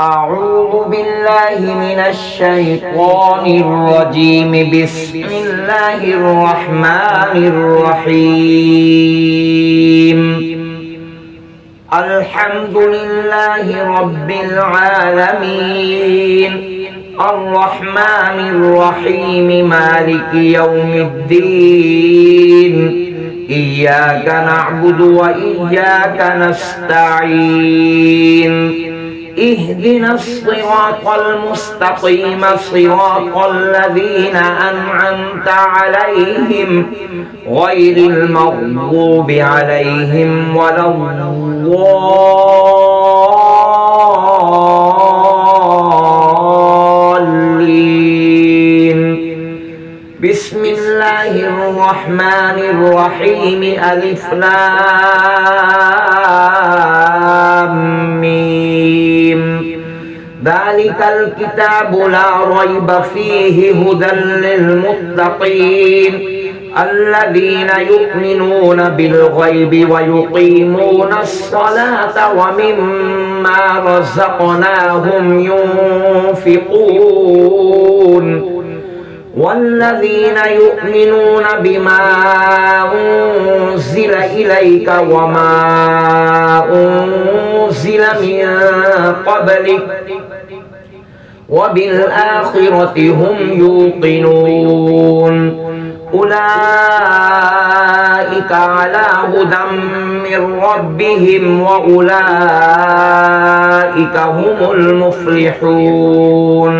أعوذ بالله من الشيطان الرجيم. بسم الله الرحمن الرحيم. الحمد لله رب العالمين، الرحمن الرحيم، مالك يوم الدين. إياك نعبد وإياك نستعين. اهدنا الصراط المستقيم، صراط الذين أنعمت عليهم غير المغضوب عليهم ولا الضالين. بسم الله الرحمن الرحيم. ألف لام ميم. ذلك الكتاب لا ريب فيه هدى للمتقين الذين يؤمنون بالغيب ويقيمون الصلاة ومما رزقناهم ينفقون والذين يؤمنون بما أنزل إليك وما أنزل من قبلك وبالآخرة هم يوقنون. أولئك على هدى من ربهم وأولئك هم المفلحون.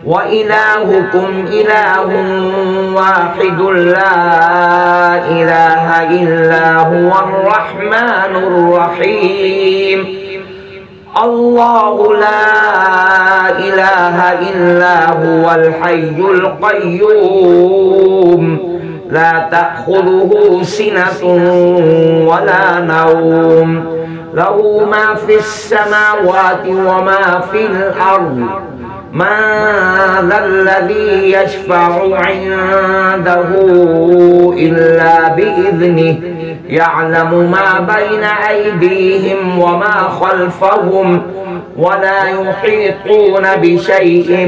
وإلهكم إله واحد لا إله إلا هو الرحمن الرحيم. الله لا إله إلا هو الحي القيوم لا تأخذه سنة ولا نوم له ما في السماوات وما في الأرض. من ذا الذي يشفع عنده إلا بإذنه يعلم ما بين أيديهم وما خلفهم ولا يحيطون بشيء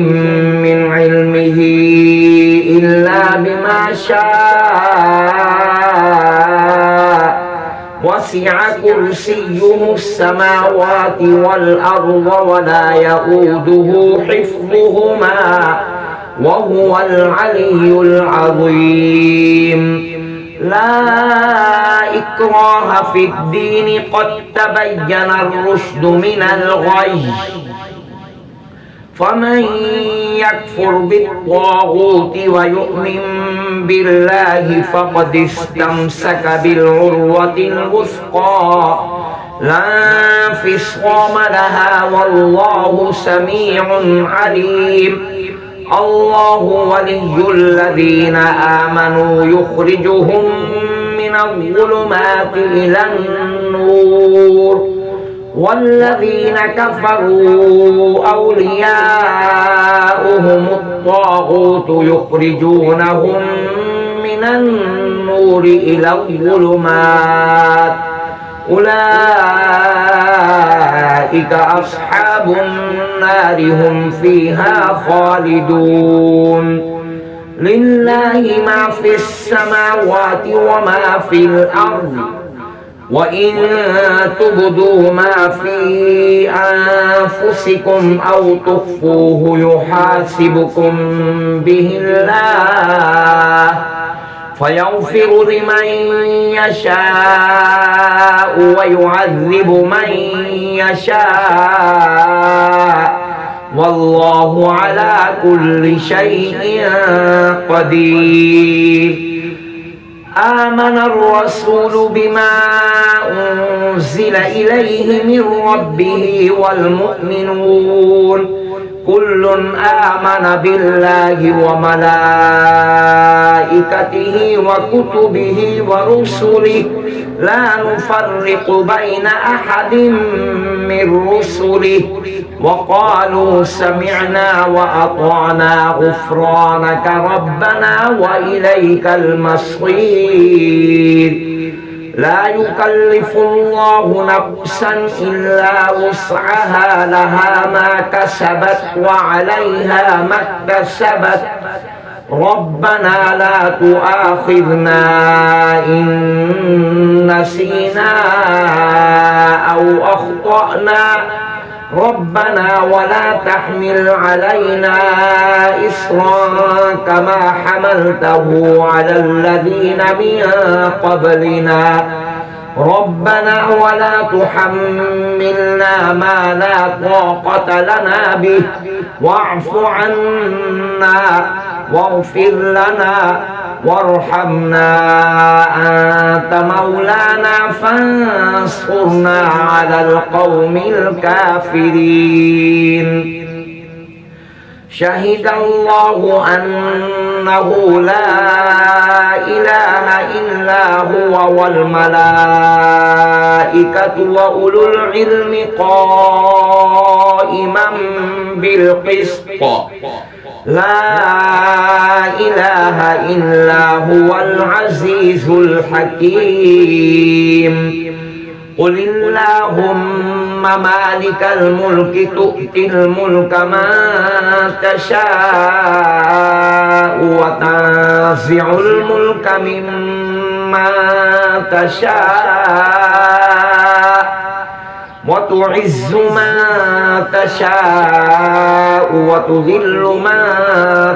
من علمه إلا بما شاء. وسع كرسيه السماوات والأرض ولا يؤوده حفظهما وهو العلي العظيم. لا إكراه في الدين قد تبين الرشد من الغي. فمن يكفر بالطاغوت ويؤمن بالله فقد استمسك بالعروة الوثقى لا انفصام لها والله سميع عليم. الله ولي الذين آمنوا يخرجهم من الظلمات إلى النور والذين كفروا أولياؤهم الطاغوت يخرجونهم من النور إلى الظلمات. أولئك أصحاب النار هم فيها خالدون. لله ما في السماوات وما في الأرض وإن تبدوا ما في أنفسكم أو تخفوه يحاسبكم به الله فيغفر لمن يشاء ويعذب من يشاء والله على كل شيء قدير. آمن الرسول بما أنزل إليه من ربه والمؤمنون كل آمن بالله وملائكته وكتبه ورسله لا نفرق بين أحد من رسله وقالوا سمعنا وأطعنا غفرانك ربنا وإليك المصير. لا يكلف الله نفسا إلا وسعها لها ما كسبت وعليها ما اكتسبت ربنا لا تؤاخذنا إن نسينا أو أخطأنا ربنا ولا تحمل علينا إصرا كما حملته على الذين من قبلنا ربنا ولا تحملنا ما لا طاقة لنا به واعف عنا واغفر لنا وارحمنا أنت مولانا فانصرنا على القوم الكافرين شهد الله أنه لا إله إلا هو والملائكة وأولو العلم قائما بالقسط لا إله إلا هو العزيز الحكيم قل اللهم مالك الملك تؤتي الملك من تشاء وتنزع الملك ممن تشاء وتعز من تشاء وتذل من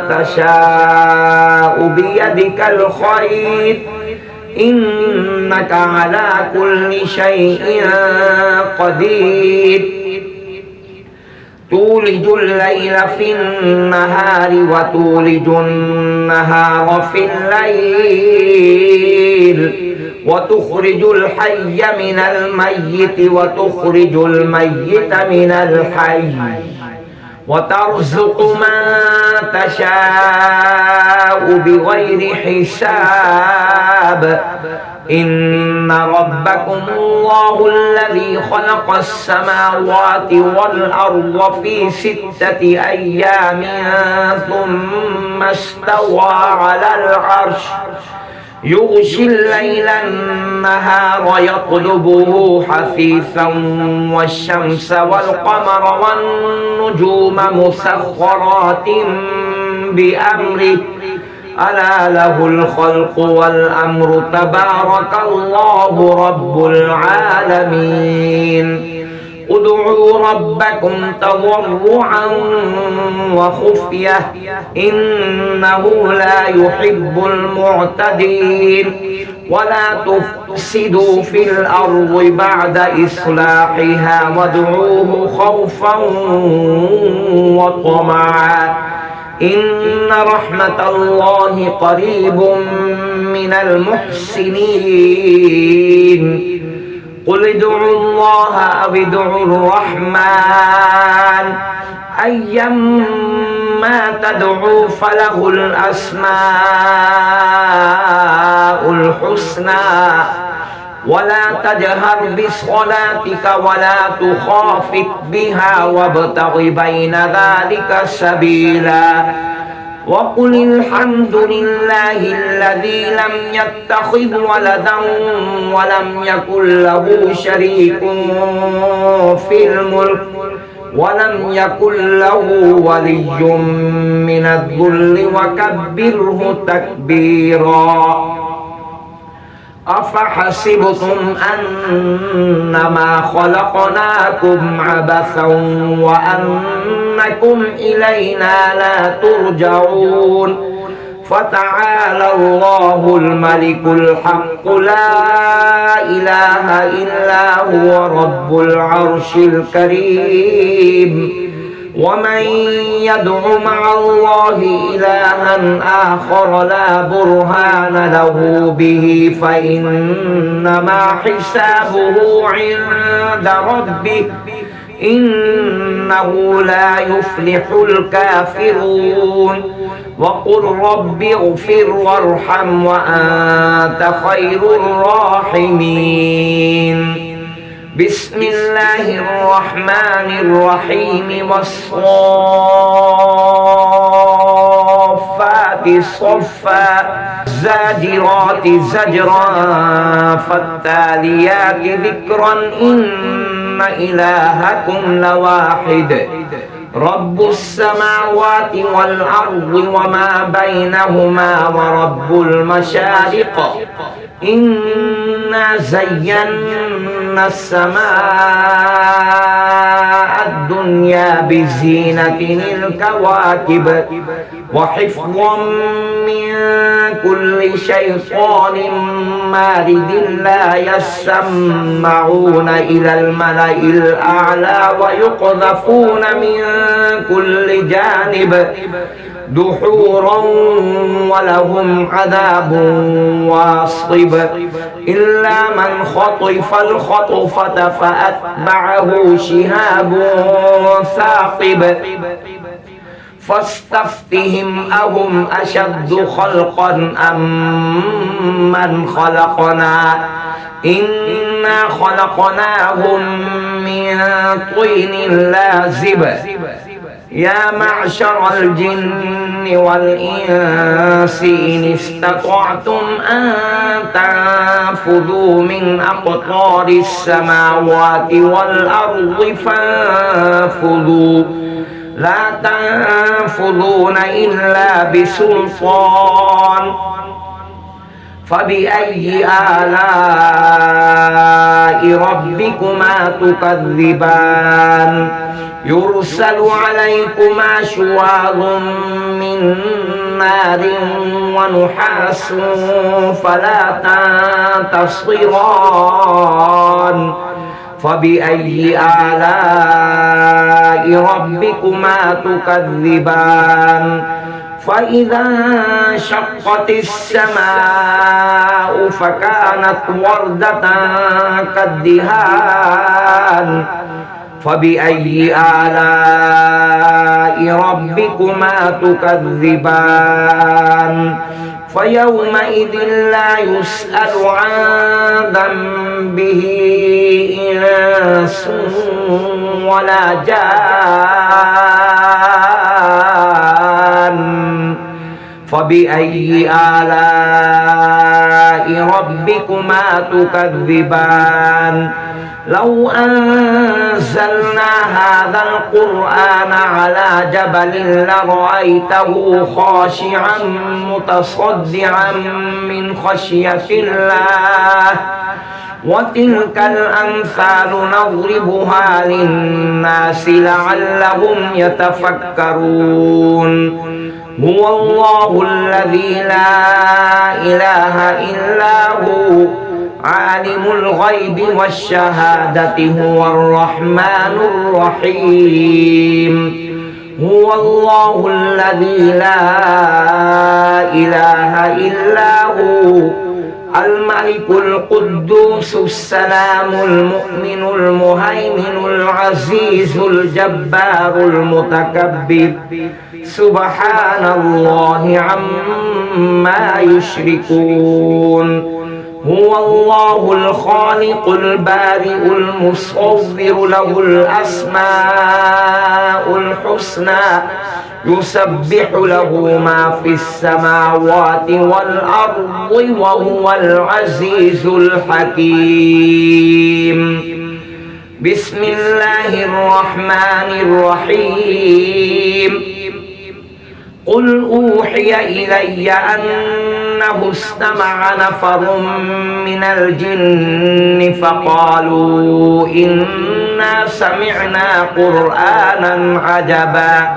تشاء بيدك الخير إنك على كل شيء قدير تولج الليل في النهار وتولج النهار في الليل وتخرج الحي من الميت وتخرج الميت من الحي وترزق من تشاء بغير حساب إن ربكم الله الذي خلق السماوات والأرض في 6 أيام ثم استوى على العرش يغشي الليل النهار يطلبه حثيثا والشمس والقمر والنجوم مسخرات بأمره ألا له الخلق والأمر تبارك الله رب العالمين ادعوا ربكم تضرعا وخفية إنه لا يحب المعتدين ولا تفسدوا في الأرض بعد إصلاحها وادعوه خوفا وطمعا إن رحمة الله قريب من المحسنين قل ادعوا الله أو ادعوا الرحمن أيما تدعوا فله الأسماء الحسنى ولا تجهر بصلاتك ولا تخافت بها وابتغ بين ذلك سبيلا وقل الحمد لله الذي لم يتخذ ولدا ولم يكن له شريك في الملك ولم يكن له ولي من الذل وكبره تكبيرا أفحسبتم أنما خلقناكم عبثا وأنكم إلينا لا ترجعون فتعالى الله الملك الحق لا إله إلا هو رب العرش الكريم ومن يدع مع الله إلها آخر لا برهان له به فإنما حسابه عند ربه إنه لا يفلح الكافرون وقل رب اغفر وارحم وأنت خير الراحمين بسم الله الرحمن الرحيم والصافات صفا فالزاجرات زجرا فالتاليات ذكرا إن إلهكم لواحد رب السماوات والأرض وما بينهما ورب المشارق إنا زينا السماء الدنيا بزينة الكواكب وحفظا من كل شيطان مارد لا يسمعون إلى الملأ الأعلى ويقذفون من كل جانب دحورا ولهم عذاب واصب إلا من خطف الخطفة فأتبعه شهاب ثاقب فاستفتهم أهم أشد خلقا أم من خلقنا إنا خلقناهم من طين لازب يا معشر الجن والإنس إن استطعتم أن تنفذوا من أقطار السماوات والأرض فانفذوا لا تنفذون إلا بسلطان فبأي آلاء ربكما تكذبان يرسل عليكما شواظ من نار ونحاس فلا تنتصران فبأي آلاء ربكما تكذبان فإذا انشقت السماء فكانت وردة كالدهان فبأي آلاء ربكما تكذبان فيومئذ لا يسأل عن ذنبه إنس ولا جان فبأي آلاء ربكما تكذبان لو أنزلنا هذا القرآن على جبل لرأيته خاشعا متصدعا من خشية الله وتلك الأمثال نضربها للناس لعلهم يتفكرون هو الله الذي لا إله إلا هو عالم الغيب والشهادة هو الرحمن الرحيم هو الله الذي لا إله إلا هو الملك القدوس السلام المؤمن المهيمن العزيز الجبار المتكبر سبحان الله عما يشركون هو الله الخالق البارئ المصور له الأسماء الحسنى يسبح له ما في السماوات والأرض وهو العزيز الحكيم بسم الله الرحمن الرحيم قل أوحي إلي أنه استمع نفر من الجن فقالوا إنا سمعنا قرآنا عجبا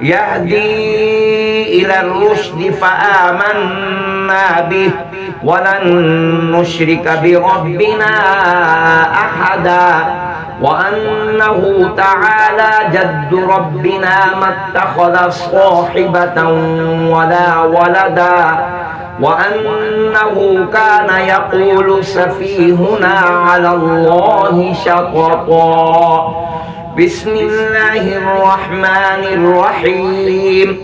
يهدي إلى الرشد فآمنا به ولن نشرك بربنا أحدا وأنه تعالى جد ربنا ما اتخذ صاحبة ولا ولدا وأنه كان يقول سفيهنا على الله شططا بسم الله الرحمن الرحيم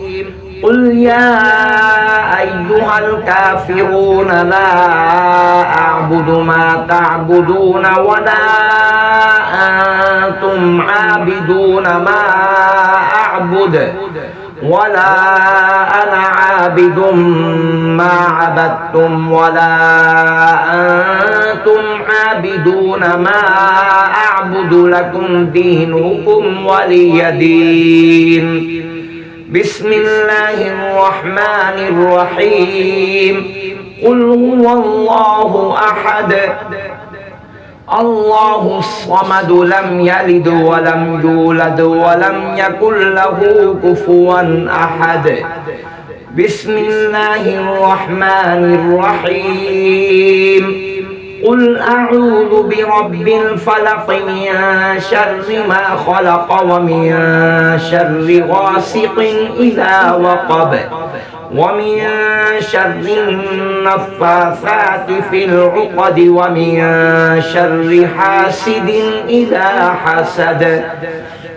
قل يا أيها الكافرون لا أعبد ما تعبدون ولا أنتم عابدون ما أعبد ولا أنا عابد ما عبدتم ولا أنتم عابدون ما أعبد لكم دينكم ولي دين بسم الله الرحمن الرحيم قل هو الله أحد الله الصمد لم يلد ولم يولد ولم يكن له كفوا أحد بسم الله الرحمن الرحيم قل أعوذ برب الفلق من شر ما خلق ومن شر غاسق إذا وقب ومن شر النفاثات في العقد ومن شر حاسد إذا حسد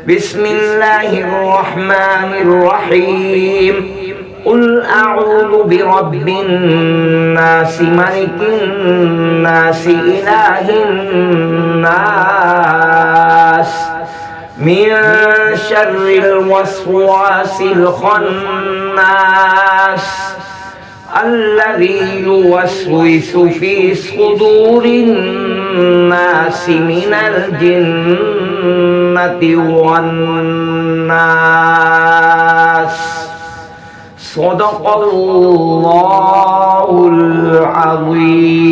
بسم الله الرحمن الرحيم قل أعوذ برب الناس ملك الناس إله الناس من شر الوسواس الخناس الذي يوسوس في صدور الناس من الجنة والناس صدق الله العظيم